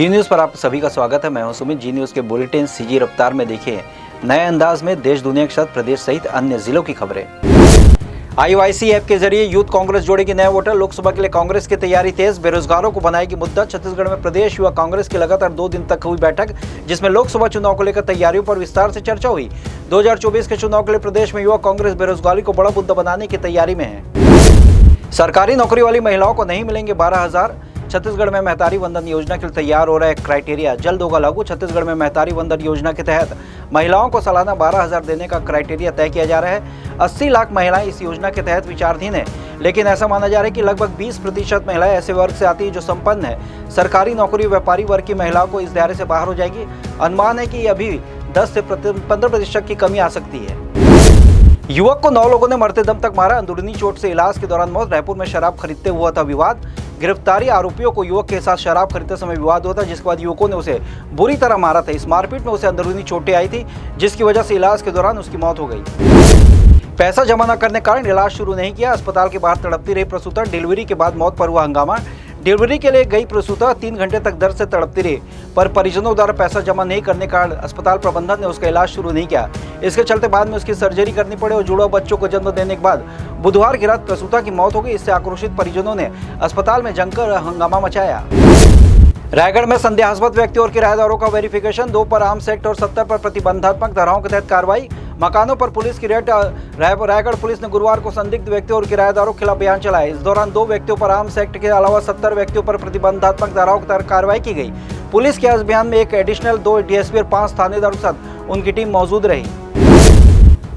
जी news पर आप सभी का स्वागत है। मैं हूं सुमित। जी न्यूज़ के बुलेटिन सीजी रफ्तार में देखिए नए अंदाज में देश दुनिया के साथ प्रदेश सहित अन्य जिलों की खबरें। IYC ऐप के जरिए यूथ कांग्रेस जोड़ेगी नए वोटर। लोकसभा के लिए कांग्रेस की तैयारी तेज। बेरोजगारों को बनाएगी मुद्दा। छत्तीसगढ़ में प्रदेश युवा कांग्रेस की लगातार 2 दिन तक हुई बैठक, जिसमें लोकसभा चुनाव को लेकर तैयारियों पर विस्तार से चर्चा हुई। 2024 के चुनाव के लिए प्रदेश में युवा कांग्रेस बेरोजगारी को बड़ा मुद्दा बनाने की तैयारी में है। सरकारी नौकरी वाली महिलाओं को नहीं मिलेंगे 12,000। छत्तीसगढ़ में महतारी वंदन योजना के लिए तैयार हो रहा है क्राइटेरिया, जल्द होगा लागू। छत्तीसगढ़ में महतारी वंदन योजना के तहत महिलाओं को सालाना 12,000 देने का क्राइटेरिया तय किया जा रहा है। 80 लाख महिलाएं इस योजना के तहत विचाराधीन है, लेकिन ऐसा माना जा रहा है कि लगभग 20% महिलाएं ऐसे वर्ग से आती है जो संपन्न है। सरकारी नौकरी व्यापारी वर्ग की महिलाओं को इस दायरे से बाहर हो जाएगी। अनुमान है कि अभी 10 से 15% की कमी आ सकती है। युवक को 9 लोगों ने मरते दम तक मारा। अंदरूनी चोट से इलाज के दौरान मौत। रायपुर में शराब खरीदते हुआ था विवाद। गिरफ्तारी आरोपियों को युवक के साथ शराब खरीदते समय विवाद हुआ था, जिसके बाद युवकों ने उसे बुरी तरह मारा था। इस मारपीट में उसे अंदरूनी चोटें आई थी, जिसकी वजह से इलाज के दौरान उसकी मौत हो गई। पैसा जमा न करने के कारण इलाज शुरू नहीं किया। अस्पताल के बाहर तड़पती रही प्रसूता। डिलीवरी के बाद मौत पर हुआ हंगामा। डिलीवरी के लिए गई प्रसूता 3 घंटे तक दर्द से तड़पती रही, पर परिजनों द्वारा पैसा जमा नहीं करने के कारण अस्पताल प्रबंधन ने उसका इलाज शुरू नहीं किया। इसके चलते बाद में उसकी सर्जरी करनी पड़ी और जुड़वा बच्चों को जन्म देने के बाद बुधवार की रात प्रसूता की मौत हो गई। इससे आक्रोशित परिजनों ने अस्पताल में जमकर हंगामा मचाया। रायगढ़ में संदेहास्पद व्यक्ति और किराएदारों का वेरिफिकेशन। 2 पर आर्म्स एक्ट और 70 पर प्रतिबंधात्मक धाराओं के तहत कार्रवाई। मकानों पर पुलिस की रेड। रायगढ़ पुलिस ने गुरुवार को संदिग्ध व्यक्तियों और किराएदारों के खिलाफ अभियान चलाया। इस दौरान 2 व्यक्तियों पर आर्म्स एक्ट के अलावा 70 व्यक्तियों पर प्रतिबंधात्मक धाराओं के तहत कार्रवाई की गई। पुलिस के इस अभियान में एक एडिशनल 2 डीएसपी और 5 थानेदारों के साथ उनकी टीम मौजूद रही।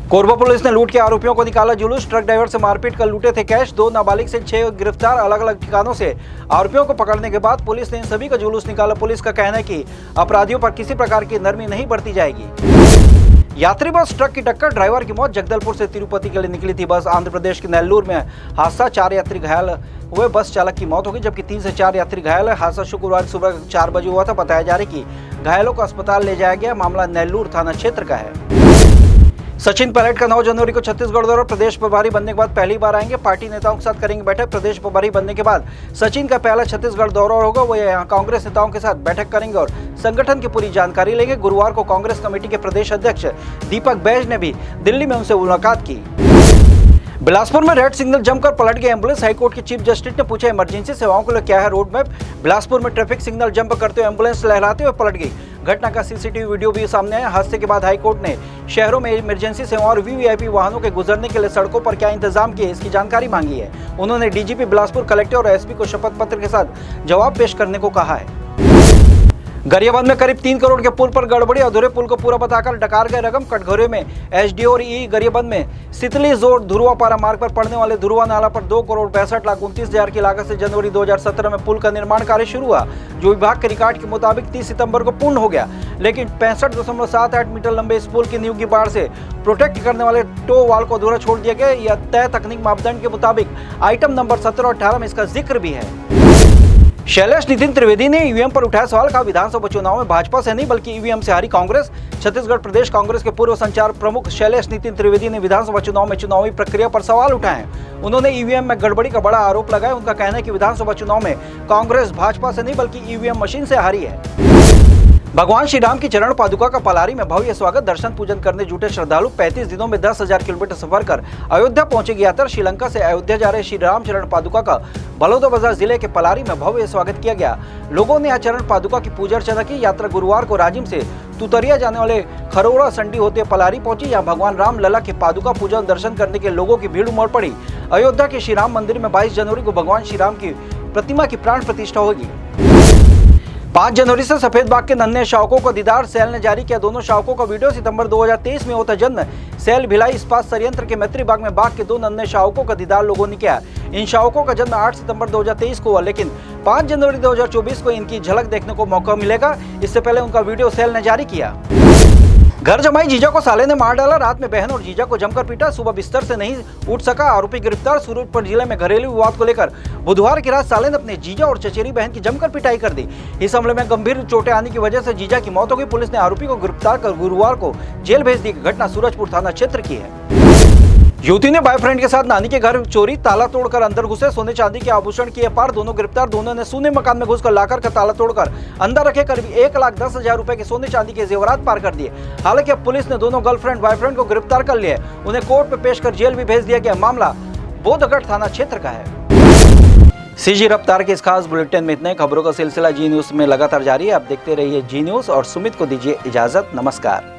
कोरबा पुलिस ने लूट के आरोपियों को निकाला जुलूस। ट्रक ड्राइवर से मारपीट कर लूटे थे कैश। 2 नाबालिग से 6 गिरफ्तार। अलग अलग ठिकानों से आरोपियों को पकड़ने के बाद पुलिस ने इन सभी का जुलूस निकाला। पुलिस का कहना है कि अपराधियों पर किसी प्रकार की नरमी नहीं बरती जाएगी। यात्री बस ट्रक की टक्कर। ड्राइवर की मौत। जगदलपुर से तिरुपति के लिए निकली थी बस। आंध्र प्रदेश के नेल्लूर में हादसा। 4 यात्री घायल हुए। बस चालक की मौत हो गई, जबकि 3 से 4 यात्री घायल है। हादसा शुक्रवार सुबह 4 बजे हुआ था। बताया जा रहा है कि घायलों को अस्पताल ले जाया गया। मामला नेल्लूर थाना क्षेत्र का है। सचिन पायलट का 9 जनवरी को छत्तीसगढ़ दौरा। प्रदेश प्रभारी बनने के बाद पहली बार आएंगे। पार्टी नेताओं के साथ करेंगे बैठक। प्रदेश प्रभारी बनने के बाद सचिन का पहला छत्तीसगढ़ दौरा होगा। वो यहाँ कांग्रेस नेताओं के साथ बैठक करेंगे और संगठन की पूरी जानकारी लेंगे। गुरुवार को कांग्रेस कमेटी के प्रदेश अध्यक्ष दीपक बैज ने भी दिल्ली में उनसे मुलाकात की। बिलासपुर में रेड सिग्नल जमकर पलट गई एम्बुलेंस। हाईकोर्ट के चीफ जस्टिस ने पूछा इमरजेंसी सेवाओं के लिए क्या है रोड मैप। बिलासपुर में ट्रैफिक सिग्नल जंप करते हुए एम्बुलेंस लहराते हुए पलट गई। घटना का सीसीटीवी वीडियो भी सामने आया। हादसे के बाद हाईकोर्ट ने शहरों में इमरजेंसी सेवाओं और वीवीआईपी वाहनों के गुजरने के लिए सड़कों पर क्या इंतजाम किए, इसकी जानकारी मांगी है। उन्होंने डीजीपी बिलासपुर, कलेक्टर और एसपी को शपथ पत्र के साथ जवाब पेश करने को कहा है। गरियाबंद में करीब 3 करोड़ के पुल पर गड़बड़ी। अधूरे पुल को पूरा बताकर डकार गए रकम। कटघरे में एसडीओ और ई। गरियाबंद में सितली जोड़ धुरुआपारा मार्ग पर पड़ने वाले धुरुआ नाला पर 2,62,29,000 की लागत से जनवरी 2017 में पुल का निर्माण कार्य शुरू हुआ, जो विभाग के रिकॉर्ड के मुताबिक 30 सितंबर को पूर्ण हो गया। लेकिन 65.78 मीटर लंबे इस पुल की नींव की बाढ़ से प्रोटेक्ट करने वाले टो वाल को अधूरा छोड़ दिया गया। यह तय तकनीक मापदंड के मुताबिक आइटम नंबर 17 और 18 में इसका जिक्र भी है। शैलेश नितिन त्रिवेदी ने ईवीएम पर उठाया सवाल। कहा विधानसभा चुनाव में भाजपा से नहीं बल्कि ईवीएम से हारी कांग्रेस। छत्तीसगढ़ प्रदेश कांग्रेस के पूर्व संचार प्रमुख शैलेश नितिन त्रिवेदी ने विधानसभा चुनाव में चुनावी प्रक्रिया पर सवाल उठाए। उन्होंने ईवीएम में गड़बड़ी का बड़ा आरोप लगाया। उनका कहना है कि विधानसभा चुनाव में कांग्रेस भाजपा से नहीं बल्कि ईवीएम मशीन से हारी है। भगवान श्री राम की चरण पादुका का पलारी में भव्य स्वागत। दर्शन पूजन करने जुटे श्रद्धालु। 35 दिनों में 10,000 किलोमीटर सफर कर अयोध्या पहुंचेगी यात्रा। श्रीलंका से अयोध्या जा रहे श्री राम चरण पादुका का बलौदाबाजार जिले के पलारी में भव्य स्वागत किया गया। लोगों ने यहाँ चरण पादुका की पूजा अर्चना की। यात्रा गुरुवार को राजिम से तुतरिया जाने वाले खरोड़ा संडी होते पलारी पहुंची। यहाँ भगवान राम लला के पादुका पूजन दर्शन करने के लोगों की भीड़ उमड़ पड़ी। अयोध्या के श्री राम मंदिर में 22 जनवरी को भगवान श्री राम की प्रतिमा की प्राण प्रतिष्ठा होगी। 5 जनवरी से सफेद बाघ के नन्हे शावकों का दीदार। सेल ने जारी किया दोनों शावकों का वीडियो। सितंबर 2023 में होता जन्म। सेल भिलाई इस्पात संयंत्र के मैत्री बाग में बाघ के 2 नन्हे शावकों का दीदार लोगों ने किया। इन शावकों का जन्म 8 सितंबर 2023 को हुआ, लेकिन 5 जनवरी 2024 को इनकी झलक देखने को मौका मिलेगा। इससे पहले उनका वीडियो सेल ने जारी किया। घर जमाई जीजा को साले ने मार डाला। रात में बहन और जीजा को जमकर पीटा। सुबह बिस्तर से नहीं उठ सका। आरोपी गिरफ्तार। सूरजपुर जिले में घरेलू विवाद को लेकर बुधवार की रात साले ने अपने जीजा और चचेरी बहन की जमकर पिटाई कर दी। इस हमले में गंभीर चोटें आने की वजह से जीजा की मौत हो गई। पुलिस ने आरोपी को गिरफ्तार कर गुरुवार को जेल भेज दी। घटना सूरजपुर थाना क्षेत्र की है। युवती ने बॉयफ्रेंड के साथ नानी के घर चोरी, ताला तोड़कर अंदर घुसे, सोने चांदी के आभूषण किए पार, दोनों गिरफ्तार। दोनों ने सूने मकान में घुसकर लाकर का ताला तोड़कर अंदर रखे करीब 1,10,000 रुपए के सोने चांदी के जेवरात पार कर दिए। हालांकि अब पुलिस ने दोनों गर्लफ्रेंड बॉयफ्रेंड को गिरफ्तार कर लिया है। उन्हें कोर्ट में पेश कर जेल भी भेज दिया गया। मामला बोधगढ़ थाना क्षेत्र का है। सीजी रफ्तार के इस खास बुलेटिन में इतने। खबरों का सिलसिला जी न्यूज में लगातार जारी है। आप देखते रहिए जी न्यूज और सुमित को दीजिए इजाजत। नमस्कार।